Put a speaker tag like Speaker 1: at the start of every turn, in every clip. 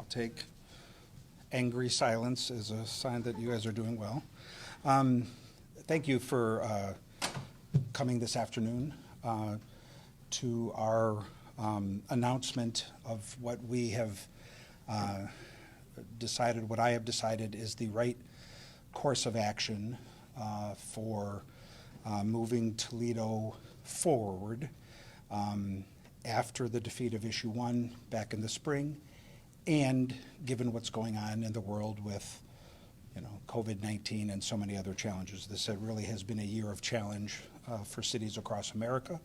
Speaker 1: take angry silence as a sign that you guys are doing well. Thank you for coming this afternoon to our announcement of what we have decided, what I have decided is the right course of action for moving Toledo forward after the defeat of issue 1 back in the spring, and given what's going on in the world with COVID-19 and so many other challenges. This really has been a year of challenge for cities across America.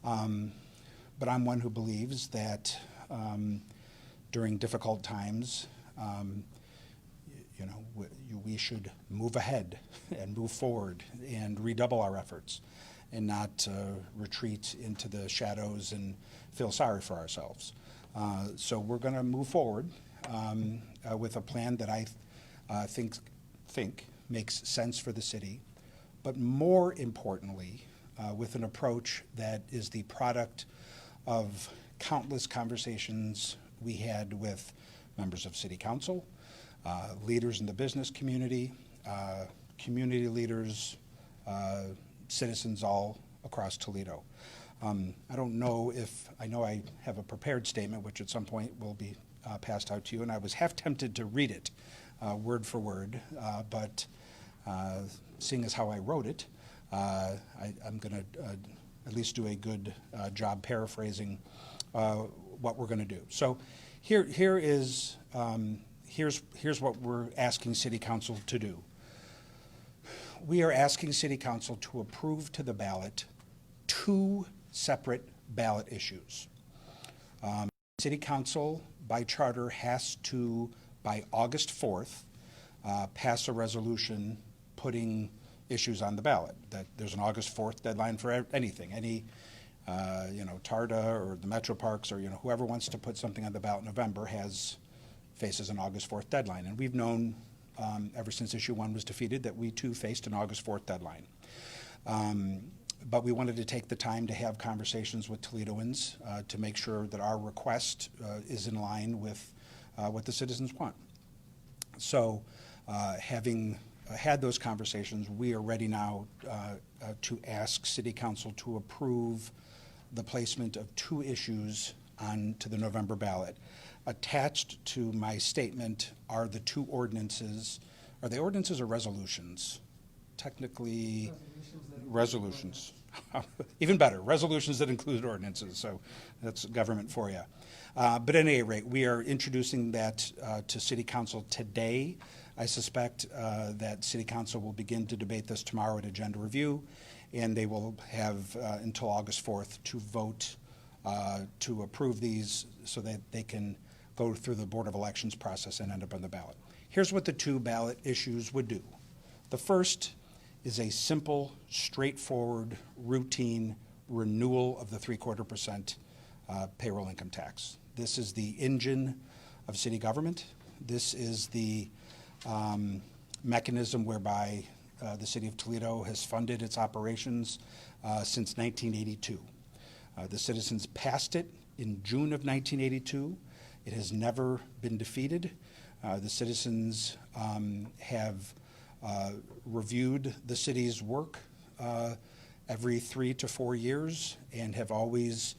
Speaker 1: But I'm one who believes that during difficult times, we should move ahead and move forward and redouble our efforts and not retreat into the shadows and feel sorry for ourselves. So we're going to move forward with a plan that I think makes sense for the city, but more importantly, with an approach that is the product of countless conversations we had with members of City Council, leaders in the business community, community leaders, citizens all across Toledo. I don't know if, I know I have a prepared statement, which at some point will be passed out to you, and I was half tempted to read it word for word, but seeing as how I wrote it, I'm going to at least do a good job paraphrasing what we're going to do. So here's what we're asking City Council to do. We are asking City Council to approve to the ballot 2 separate ballot issues. City Council, by charter, has to, by August 4th, pass a resolution putting issues on the ballot. That there's an August 4th deadline for anything. Any, TARDA or the Metro Parks or whoever wants to put something on the ballot in November faces an August 4th deadline. And we've known ever since issue 1 was defeated that we too faced an August 4th deadline. But we wanted to take the time to have conversations with Toledoans to make sure that our request is in line with what the citizens want. So having had those conversations, we are ready now to ask City Council to approve the placement of 2 issues onto the November ballot. Attached to my statement are the 2 ordinances. Are they ordinances or resolutions? Technically, resolutions. Even better, resolutions that include ordinances. So that's government for you. But at any rate, we are introducing that to City Council today. I suspect that City Council will begin to debate this tomorrow at agenda review, and they will have until August 4th to vote to approve these so that they can go through the Board of Elections process and end up on the ballot. Here's what the 2 ballot issues would do. The first is a simple, straightforward, routine renewal of the 3/4% payroll income tax. This is the engine of city government. This is the mechanism whereby the City of Toledo has funded its operations since 1982. The citizens passed it in June of 1982. It has never been defeated. The citizens have reviewed the city's work every 3 to 4 years and have always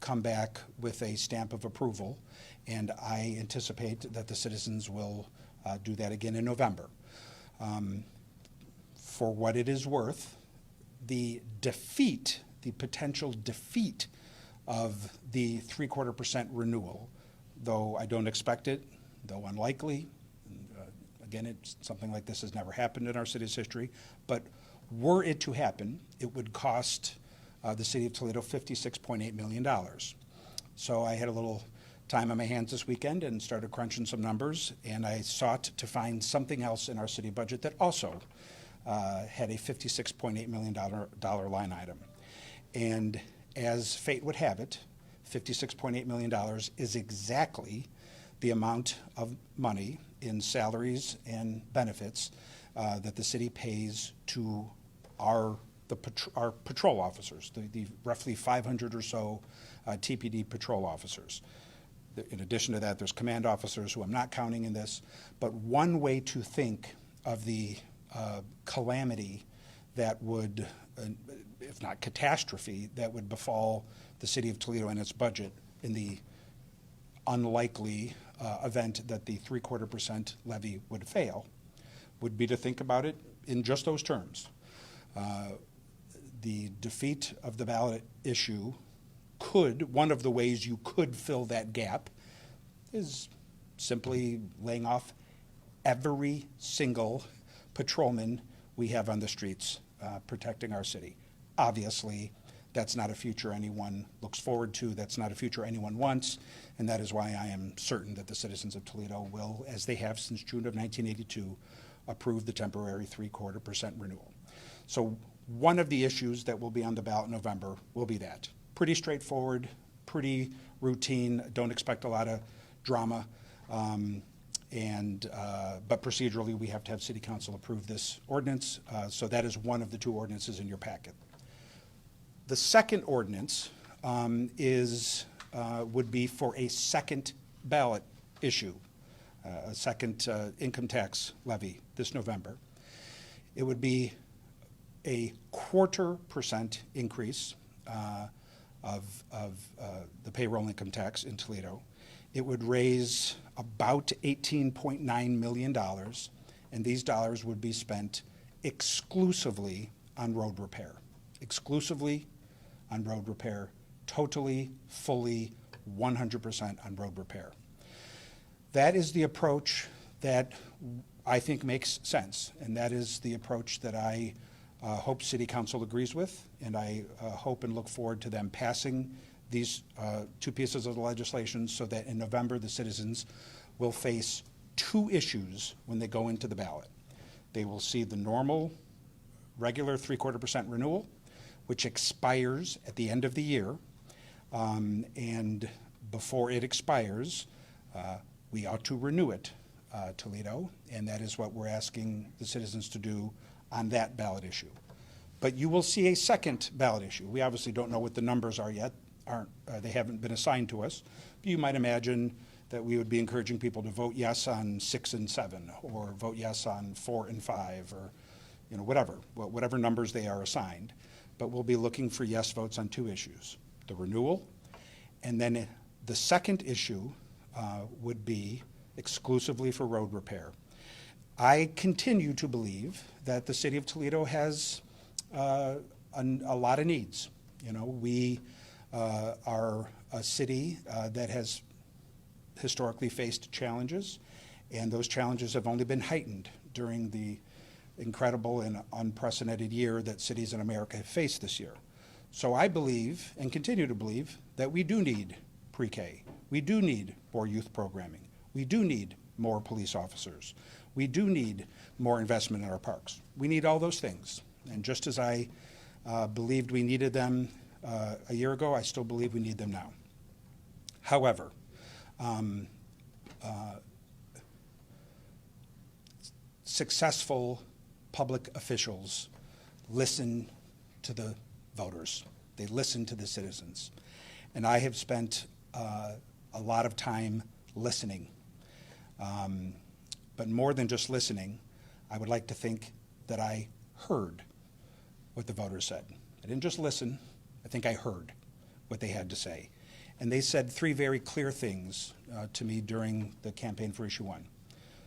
Speaker 1: come back with a stamp of approval. And I anticipate that the citizens will do that again in November. For what it is worth, the potential defeat of the 3/4% renewal, though I don't expect it, though unlikely, again, something like this has never happened in our city's history, but were it to happen, it would cost the City of Toledo $56.8 million. So I had a little time on my hands this weekend and started crunching some numbers, and I sought to find something else in our city budget that also had a $56.8 million line item. And as fate would have it, $56.8 million is exactly the amount of money in salaries and benefits that the city pays to our patrol officers, the roughly 500 or so TPD patrol officers. In addition to that, there's command officers who I'm not counting in this. But one way to think of the calamity that would, if not catastrophe, that would befall the city of Toledo and its budget in the unlikely event that the 3/4% levy would fail, would be to think about it in just those terms. The defeat of the ballot issue one of the ways you could fill that gap is simply laying off every single patrolman we have on the streets protecting our city. Obviously, that's not a future anyone looks forward to. That's not a future anyone wants. And that is why I am certain that the citizens of Toledo will, as they have since June of 1982, approve the temporary 3/4% renewal. So one of the issues that will be on the ballot in November will be that. Pretty straightforward, pretty routine. Don't expect a lot of drama. But procedurally, we have to have City Council approve this ordinance. So that is one of the two ordinances in your packet. The second ordinance would be for a second ballot issue, a second income tax levy this November. It would be a 1/4% increase of the payroll income tax in Toledo. It would raise about $18.9 million, and these dollars would be spent exclusively on road repair. Exclusively on road repair, totally, fully, 100% on road repair. That is the approach that I think makes sense, and that is the approach that I hope City Council agrees with, and I hope and look forward to them passing these two pieces of the legislation so that in November the citizens will face two issues when they go into the ballot. They will see the normal, regular 3/4% renewal, which expires at the end of the year, and before it expires, we ought to renew it, Toledo, and that is what we're asking the citizens to do on that ballot issue. But you will see a second ballot issue. We obviously don't know what the numbers are yet. They haven't been assigned to us. But you might imagine that we would be encouraging people to vote yes on 6 and 7, or vote yes on 4 and 5, or whatever numbers they are assigned. But we'll be looking for yes votes on two issues: the renewal, and then the second issue would be exclusively for road repair. I continue to believe that the city of Toledo has a lot of needs. We are a city that has historically faced challenges, and those challenges have only been heightened during the incredible and unprecedented year that cities in America have faced this year. So I believe, and continue to believe, that we do need pre-K. We do need more youth programming. We do need more police officers. We do need more investment in our parks. We need all those things. And just as I believed we needed them a year ago, I still believe we need them now. However, successful public officials listen to the voters. They listen to the citizens. And I have spent a lot of time listening. But more than just listening, I would like to think that I heard what the voters said. I didn't just listen, I think I heard what they had to say. And they said three very clear things to me during the campaign for Issue 1.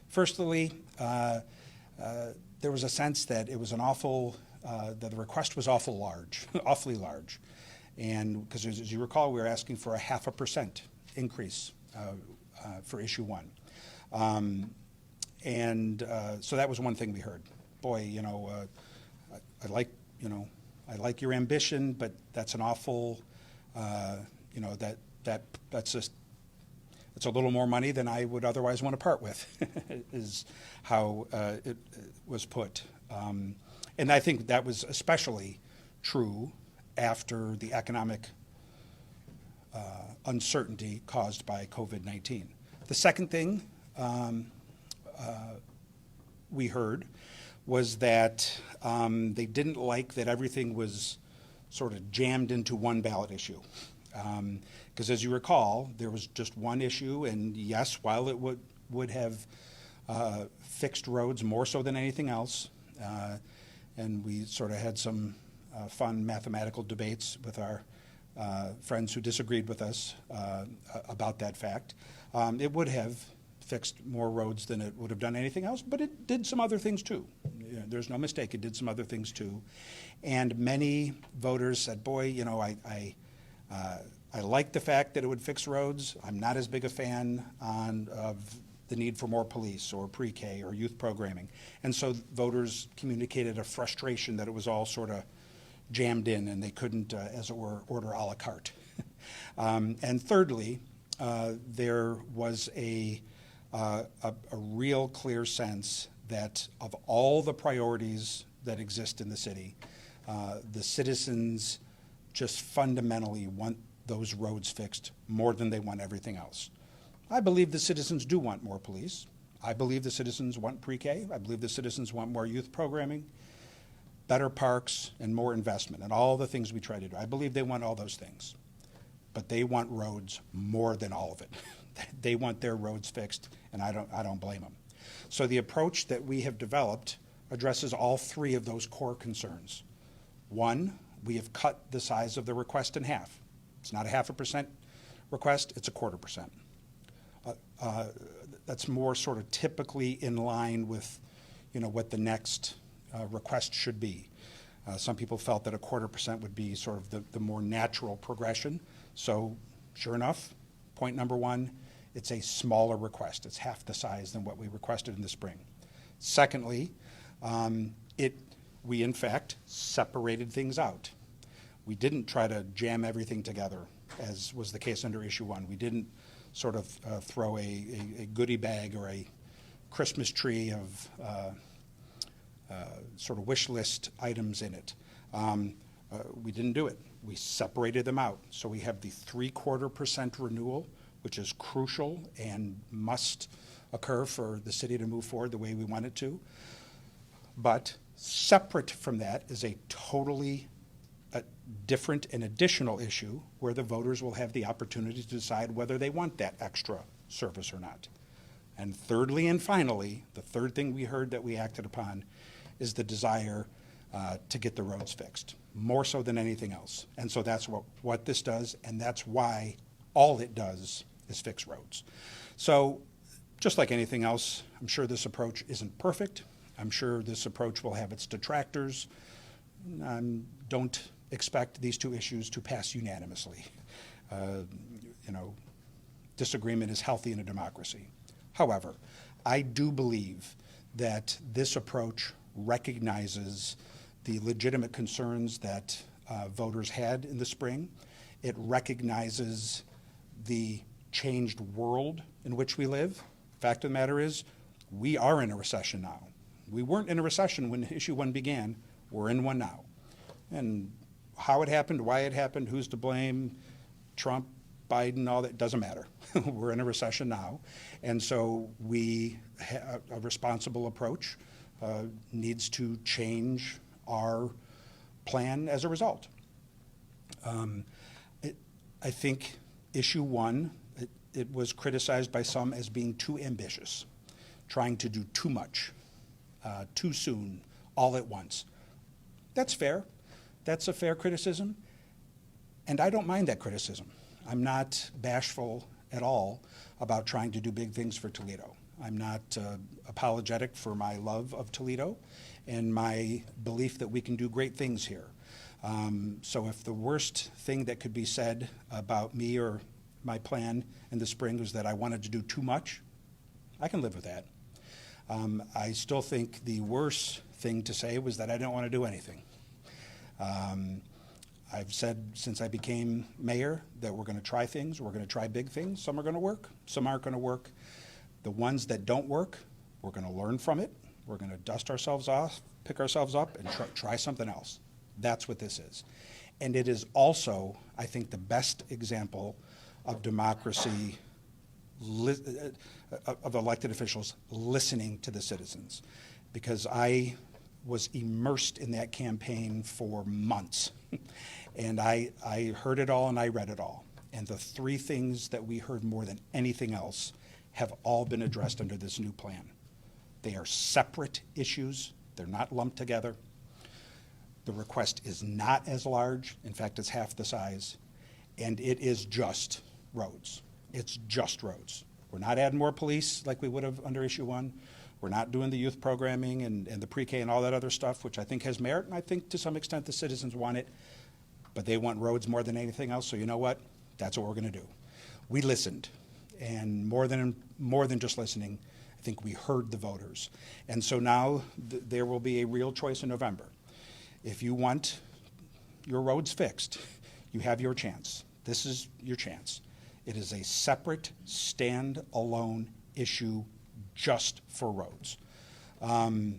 Speaker 1: Firstly, there was a sense that it was that the request was awfully large. And because as you recall, we were asking for a 0.5% increase for Issue 1. So that was one thing we heard. Boy, I like your ambition, but that's an awful, that's just, it's a little more money than I would otherwise want to part with, is how it was put. And I think that was especially true after the economic uncertainty caused by COVID-19. The second thing we heard was that they didn't like that everything was sort of jammed into one ballot issue. Because as you recall, there was just one issue, and yes, while it would have fixed roads more so than anything else, and we sort of had some fun mathematical debates with our friends who disagreed with us about that fact. It would have fixed more roads than it would have done anything else, but it did some other things too. There's no mistake, it did some other things too. And many voters said, boy, you know, I like the fact that it would fix roads. I'm not as big a fan of the need for more police or pre-K or youth programming. And so voters communicated a frustration that it was all sort of jammed in and they couldn't, as it were, order a la carte. And thirdly, there was a real clear sense that of all the priorities that exist in the city, the citizens just fundamentally want those roads fixed more than they want everything else. I believe the citizens do want more police. I believe the citizens want pre-K. I believe the citizens want more youth programming, better parks, and more investment, and all the things we try to do. I believe they want all those things. But they want roads more than all of it. They want their roads fixed, and I don't blame them. So the approach that we have developed addresses all three of those core concerns. One, we have cut the size of the request in half. It's not a 0.5% request, it's a 0.25%. That's more sort of typically in line with, you know, what the next request should be. Some people felt that a 0.25% would be sort of the more natural progression. So sure enough, point number one, it's a smaller request. It's half the size than what we requested in the spring. Secondly, we in fact separated things out. We didn't try to jam everything together, as was the case under issue one. We didn't sort of throw a goodie bag or a Christmas tree of sort of wish list items in it. We didn't do it. We separated them out. So we have the 0.75% renewal, which is crucial and must occur for the city to move forward the way we want it to. But separate from that is a totally different and additional issue where the voters will have the opportunity to decide whether they want that extra service or not. And thirdly and finally, the third thing we heard that we acted upon is the desire to get the roads fixed, more so than anything else. And so that's what this does, and that's why all it does is fix roads. So just like anything else, I'm sure this approach isn't perfect. I'm sure this approach will have its detractors. Don't expect these two issues to pass unanimously. You know, disagreement is healthy in a democracy. However, I do believe that this approach recognizes the legitimate concerns that voters had in the spring. It recognizes the changed world in which we live. Fact of the matter is, we are in a recession now. We weren't in a recession when issue one began. We're in one now. And how it happened, why it happened, who's to blame, Trump, Biden, all that, doesn't matter. We're in a recession now. And so a responsible approach needs to change our plan as a result. I think issue one, it was criticized by some as being too ambitious, trying to do too much, too soon, all at once. That's fair. That's a fair criticism, and I don't mind that criticism. I'm not bashful at all about trying to do big things for Toledo. I'm not apologetic for my love of Toledo and my belief that we can do great things here. So if the worst thing that could be said about me or my plan in the spring was that I wanted to do too much, I can live with that. I still think the worst thing to say was that I don't want to do anything. I've said since I became mayor that we're going to try things. We're going to try big things. Some are going to work. Some aren't going to work. The ones that don't work, we're going to learn from it. We're going to dust ourselves off, pick ourselves up, and try something else. That's what this is. And it is also, I think, the best example of democracy, of elected officials listening to the citizens. Because I was immersed in that campaign for months. And I heard it all and I read it all. And the three things that we heard more than anything else have all been addressed under this new plan. They are separate issues. They're not lumped together. The request is not as large. In fact, it's half the size. And it is just roads. It's just roads. We're not adding more police like we would have under issue 1. We're not doing the youth programming and the pre-K and all that other stuff, which I think has merit, and I think to some extent the citizens want it. But they want roads more than anything else, so you know what? That's what we're going to do. We listened, and more than just listening, I think we heard the voters. And so now there will be a real choice in November. If you want your roads fixed, you have your chance. This is your chance. It is a separate, stand-alone issue just for roads. I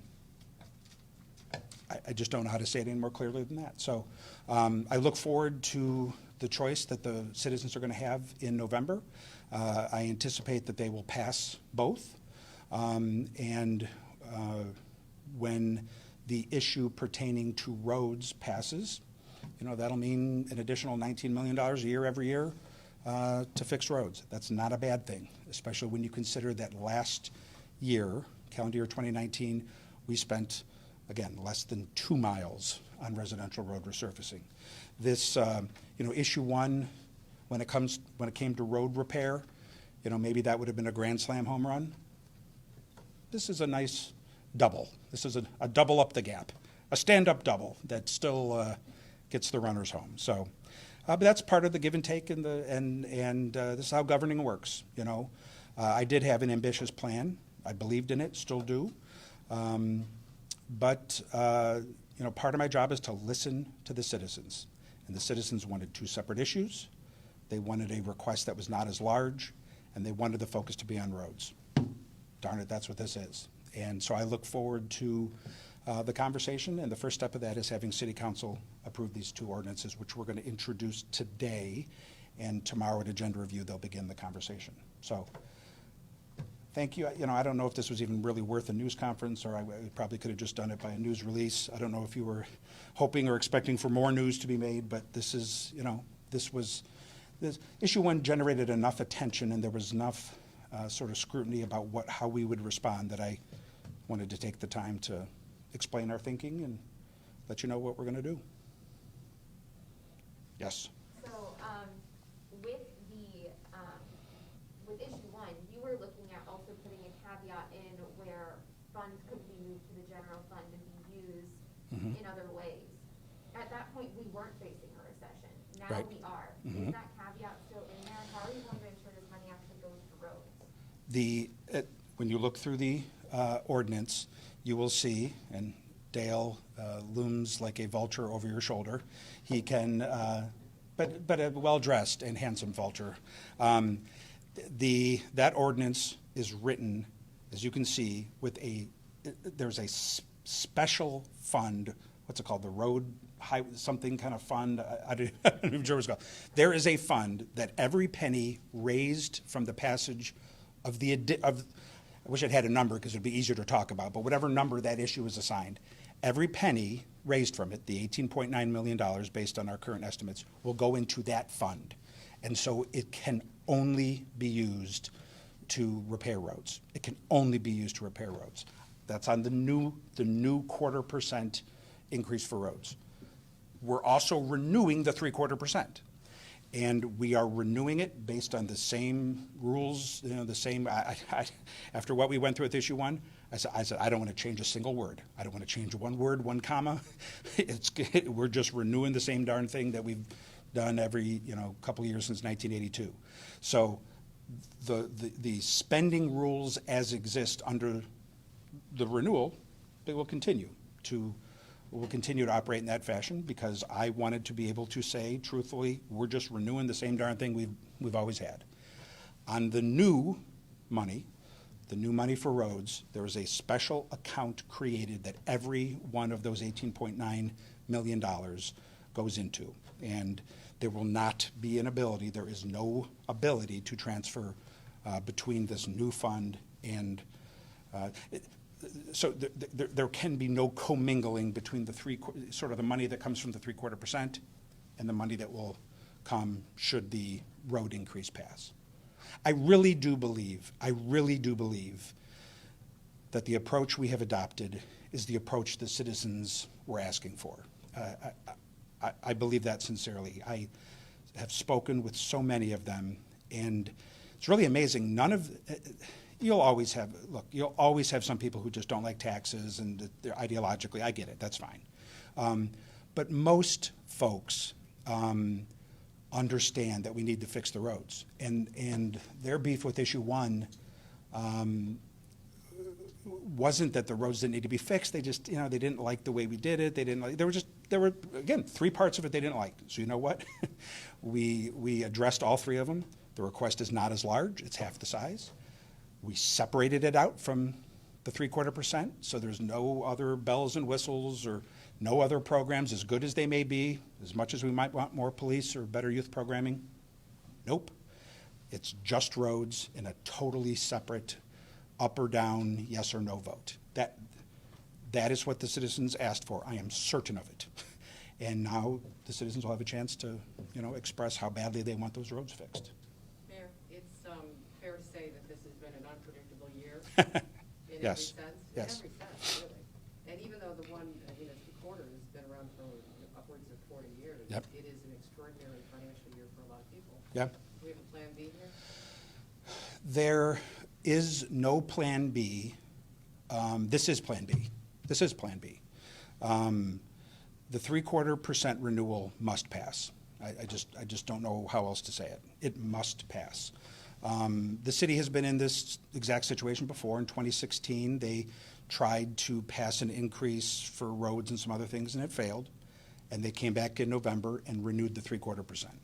Speaker 1: just don't know how to say it any more clearly than that. So I look forward to the choice that the citizens are going to have in November. I anticipate that they will pass both. And when the issue pertaining to roads passes, that'll mean an additional $19 million a year every year to fix roads. That's not a bad thing, especially when you consider that last year, calendar year 2019, we spent, again, less than 2 miles on residential road resurfacing. This, issue 1, when it came to road repair, maybe that would have been a grand slam home run. This is a nice double. This is a double up the gap, a stand-up double that still gets the runners home. So, but that's part of the give and take, and this is how governing works. I did have an ambitious plan. I believed in it, still do. But part of my job is to listen to the citizens. And the citizens wanted 2 separate issues. They wanted a request that was not as large, and they wanted the focus to be on roads. Darn it, that's what this is. And so I look forward to the conversation, and the first step of that is having City Council approve these 2 ordinances, which we're going to introduce today, and tomorrow at agenda review they'll begin the conversation. So thank you. I don't know if this was even really worth a news conference, or I probably could have just done it by a news release. I don't know if you were hoping or expecting for more news to be made, but this is, this issue 1 generated enough attention, and there was enough sort of scrutiny about how we would respond that I wanted to take the time to explain our thinking and let you know what we're going to do. Yes.
Speaker 2: So with issue 1, you were looking at also putting a caveat in where funds could be moved to the general fund and be used in other ways. At that point, we weren't facing a recession. Now
Speaker 1: Right.
Speaker 2: we are. Is that caveat still in there? How are you going to ensure this money actually goes to roads?
Speaker 1: When you look through the ordinance, you will see, and Dale looms like a vulture over your shoulder. He can, but a well-dressed and handsome vulture. That ordinance is written, as you can see, with there's a special fund. What's it called? The road something kind of fund. I don't even know what it's called. There is a fund that every penny raised from the passage of I wish it had a number because it'd be easier to talk about, but whatever number that issue is assigned, every penny raised from it, the $18.9 million based on our current estimates, will go into that fund. And so it can only be used to repair roads. It can only be used to repair roads. That's on the new 0.25% increase for roads. We're also renewing the 0.75%. And we are renewing it based on the same rules, the same, after what we went through with issue 1, I said, I don't want to change a single word. I don't want to change one word, one comma. We're just renewing the same darn thing that we've done every, couple of years since 1982. So the spending rules as exist under the renewal, they will continue to operate in that fashion, because I wanted to be able to say, truthfully, we're just renewing the same darn thing we've always had. On the new money for roads, there is a special account created that every one of those $18.9 million goes into. And there will not be there is no ability to transfer between this new fund and there can be no commingling between sort of the money that comes from the 3/4% and the money that will come should the road increase pass. I really do believe that the approach we have adopted is the approach the citizens were asking for. I believe that sincerely. I have spoken with so many of them, and it's really amazing. You'll always have some people who just don't like taxes, and they're ideologically, I get it, that's fine. But most folks understand that we need to fix the roads, and their beef with issue 1 wasn't that the roads didn't need to be fixed. They just, they didn't like the way we did it. There were again 3 parts of it they didn't like. So you know what? we addressed all 3 of them. The request is not as large. It's half the size. We separated it out from the 3/4%, so there's no other bells and whistles or no other programs, as good as they may be, as much as we might want more police or better youth programming. Nope. It's just roads in a totally separate up or down, yes or no vote. That is what the citizens asked for. I am certain of it. And now the citizens will have a chance to, express how badly they want those roads fixed.
Speaker 3: Mayor, it's fair to say that this has been an unpredictable year in
Speaker 1: Yes.
Speaker 3: every sense.
Speaker 1: Yes.
Speaker 3: In every sense, really. And even though the one, 3/4 has been around for upwards of 40 years,
Speaker 1: Yep.
Speaker 3: it is an extraordinary financial year for a lot of people.
Speaker 1: Yep.
Speaker 3: Do we have a plan B here?
Speaker 1: There is no plan B. This is plan B. This is plan B. The 3/4% renewal must pass. I just don't know how else to say it. It must pass. The city has been in this exact situation before. In 2016, they tried to pass an increase for roads and some other things, and it failed. And they came back in November and renewed the 3/4%.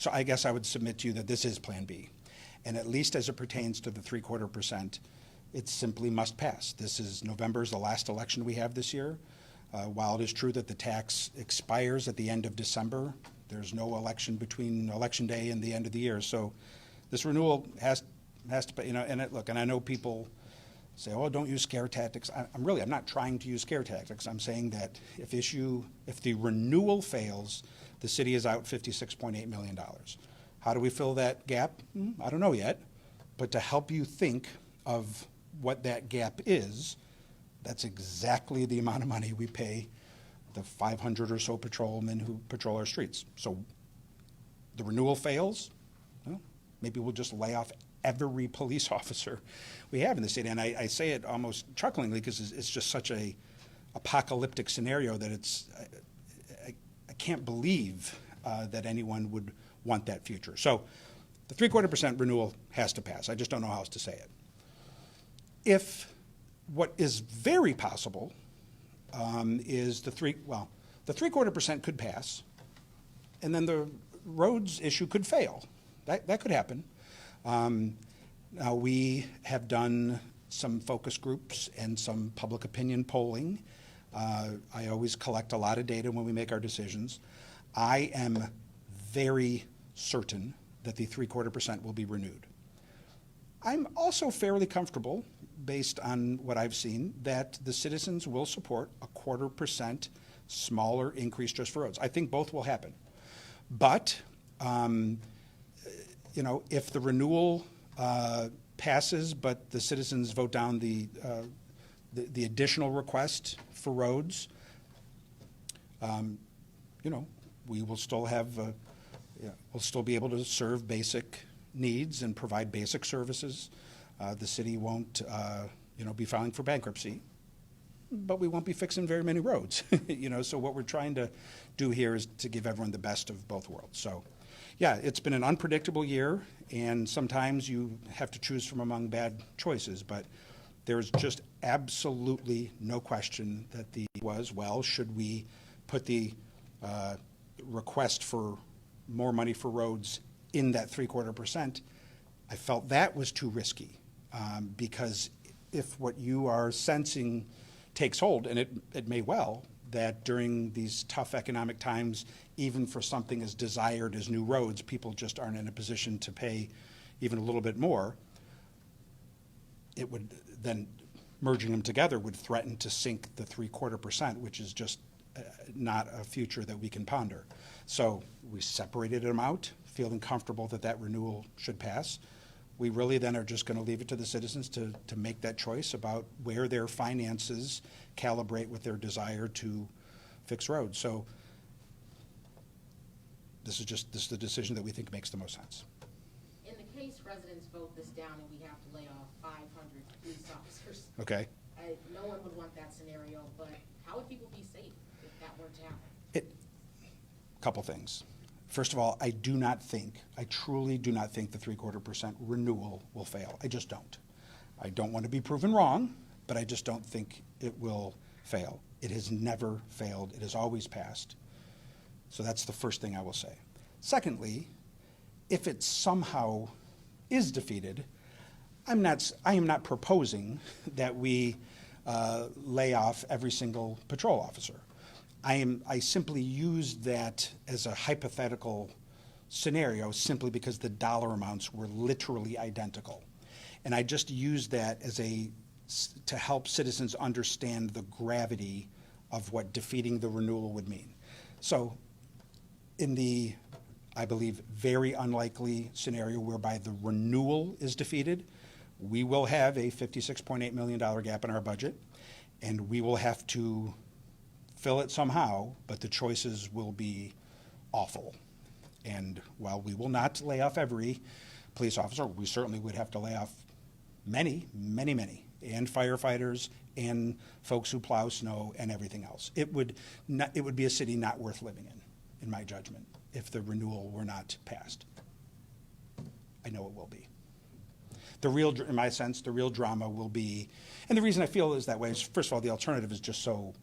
Speaker 1: So I guess I would submit to you that this is Plan B. And at least as it pertains to the 3/4%, it simply must pass. November is the last election we have this year. While it is true that the tax expires at the end of December, there's no election between Election Day and the end of the year. So this renewal has to, and I know people say, oh, don't use scare tactics. I'm not trying to use scare tactics. I'm saying that if the renewal fails, the city is out $56.8 million. How do we fill that gap? I don't know yet. But to help you think of what that gap is, that's exactly the amount of money we pay the 500 or so patrolmen who patrol our streets. So the renewal fails, well, maybe we'll just lay off every police officer we have in the city. And I say it almost chucklingly because it's just such a apocalyptic scenario that I can't believe that anyone would want that future. So the 3/4% renewal has to pass. I just don't know how else to say it. If what is very possible is the 3/4% could pass, and then the roads issue could fail. That could happen. Now we have done some focus groups and some public opinion polling. I always collect a lot of data when we make our decisions. I am very certain that the 3/4% will be renewed. I'm also fairly comfortable, based on what I've seen, that the citizens will support a 1/4% smaller increase just for roads. I think both will happen. But, if the renewal passes, but the citizens vote down the additional request for roads, we will still we'll still be able to serve basic needs and provide basic services. The city won't, be filing for bankruptcy, but we won't be fixing very many roads. So what we're trying to do here is to give everyone the best of both worlds. So, yeah, it's been an unpredictable year, and sometimes you have to choose from among bad choices, but there's just absolutely no question that should we put the request for more money for roads in that 3/4%? I felt that was too risky, because if what you are sensing takes hold, and it may well, that during these tough economic times, even for something as desired as new roads, people just aren't in a position to pay even a little bit more. it would then, merging them together would threaten to sink the 0.75%, which is just not a future that we can ponder. So we separated them out, feeling comfortable that that renewal should pass. We really then are just going to leave it to the citizens to make that choice about where their finances calibrate with their desire to fix roads. So this is the decision that we think makes the most sense.
Speaker 4: In the case residents vote this down and we have to lay off 500 police officers,
Speaker 1: Okay?
Speaker 4: no one would want that scenario, but how would people be safe if that were to happen?
Speaker 1: Couple things. First of all, I truly do not think the 0.75% renewal will fail. I just don't. I don't want to be proven wrong, but I just don't think it will fail. It has never failed. It has always passed. So that's the first thing I will say. Secondly, if it somehow is defeated, I am not proposing that we lay off every single patrol officer. I simply used that as a hypothetical scenario simply because the dollar amounts were literally identical. And I just used that as to help citizens understand the gravity of what defeating the renewal would mean. So in the, I believe, very unlikely scenario whereby the renewal is defeated, we will have a $56.8 million gap in our budget, and we will have to fill it somehow, but the choices will be awful. And while we will not lay off every police officer, we certainly would have to lay off many, and firefighters and folks who plow snow and everything else. It would be a city not worth living in my judgment, if the renewal were not passed. I know it will be. In my sense, the real drama will be, and the reason I feel is that way is, first of all, the alternative is just so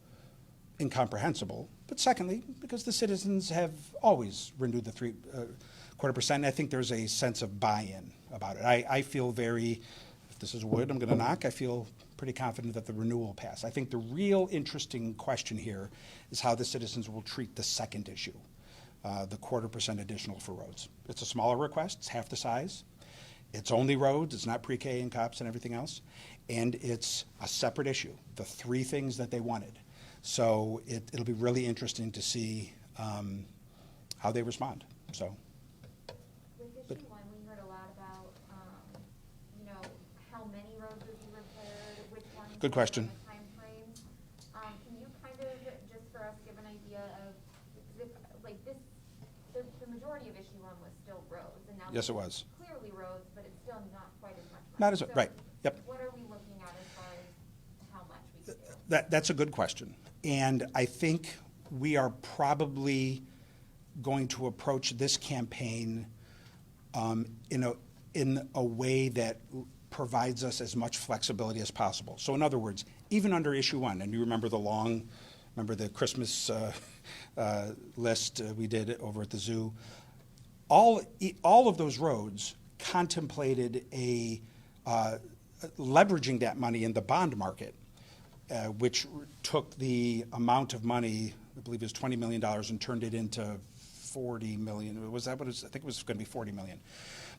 Speaker 1: incomprehensible. But secondly, because the citizens have always renewed the 0.25%, and I think there's a sense of buy-in about it. I feel if this is wood I'm going to knock, I feel pretty confident that the renewal will pass. I think the real interesting question here is how the citizens will treat the second issue, the 0.25% additional for roads. It's a smaller request, it's half the size. It's only roads, it's not pre-K and cops and everything else, and it's a separate issue, the three things that they wanted. So it'll be really interesting to see how they respond. So.
Speaker 2: With issue one, we heard a lot about, how many roads would be repaired, which ones.
Speaker 1: Good question.
Speaker 2: The time frames. Can you kind of, just for us, give an idea of, the majority of issue one was still roads, and now.
Speaker 1: Yes, it was.
Speaker 2: Clearly roads, but it's still not quite as much money.
Speaker 1: Not as,
Speaker 2: So
Speaker 1: right, yep.
Speaker 2: What are we looking at as far as how much we can do?
Speaker 1: That's a good question. And I think we are probably going to approach this campaign in a way that provides us as much flexibility as possible. So in other words, even under issue one, and you remember the Christmas list we did over at the zoo, all of those roads contemplated leveraging that money in the bond market, which took the amount of money, I believe it was $20 million, and turned it into 40 million. Was that what it was? I think it was going to be 40 million.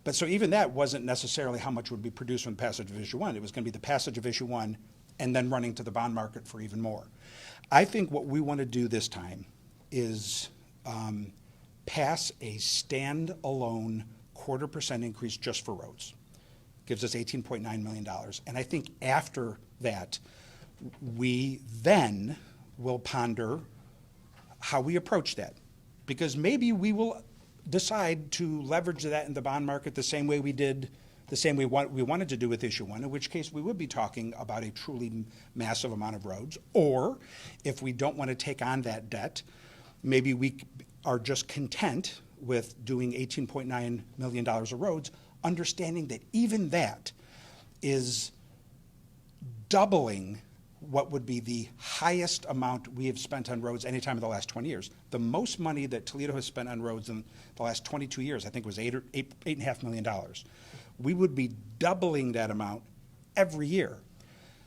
Speaker 1: But so even that wasn't necessarily how much would be produced from the passage of issue one. It was going to be the passage of issue one and then running to the bond market for even more. I think what we want to do this time is pass a standalone 0.25% increase just for roads. Gives us $18.9 million. And I think after that, we then will ponder how we approach that. Because maybe we will decide to leverage that in the bond market the same way we did, the same way we wanted to do with issue one, in which case we would be talking about a truly massive amount of roads. Or if we don't want to take on that debt, maybe we are just content with doing $18.9 million of roads, understanding that even that is doubling what would be the highest amount we have spent on roads any time in the last 20 years. The most money that Toledo has spent on roads in the last 22 years, I think, was $8.5 million. We would be doubling that amount every year.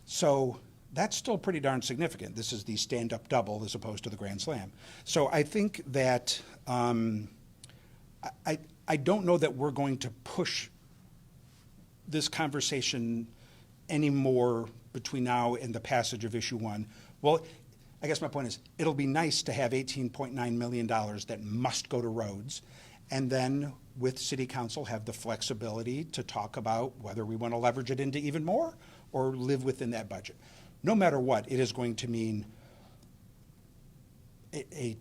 Speaker 1: So that's still pretty darn significant. This is the stand-up double as opposed to the grand slam. So I think that I don't know that we're going to push this conversation any more between now and the passage of issue 1. Well, I guess my point is, it'll be nice to have $18.9 million that must go to roads, and then with city council have the flexibility to talk about whether we want to leverage it into even more or live within that budget. No matter what, it is going to mean a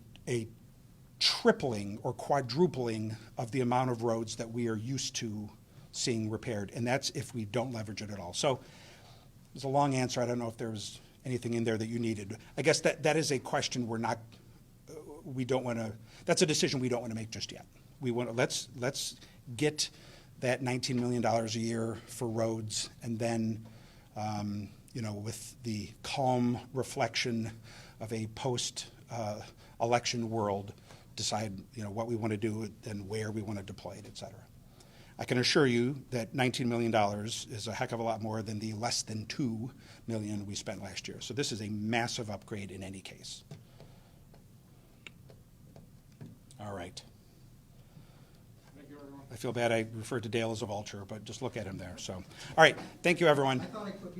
Speaker 1: tripling or quadrupling of the amount of roads that we are used to seeing repaired, and that's if we don't leverage it at all. So it's a long answer. I don't know if there was anything in there that you needed. I guess that is a question we don't want to, that's a decision we don't want to make just yet. We want to, let's get that $19 million a year for roads, and then, with the calm reflection of a post-election world, decide, what we want to do and where we want to deploy it, et cetera. I can assure you that $19 million is a heck of a lot more than the less than $2 million we spent last year. So this is a massive upgrade in any case. All right.
Speaker 5: Thank you, everyone.
Speaker 1: I feel bad I referred to Dale as a vulture, but just look at him there. So, all right. Thank you, everyone.
Speaker 6: I thought I could be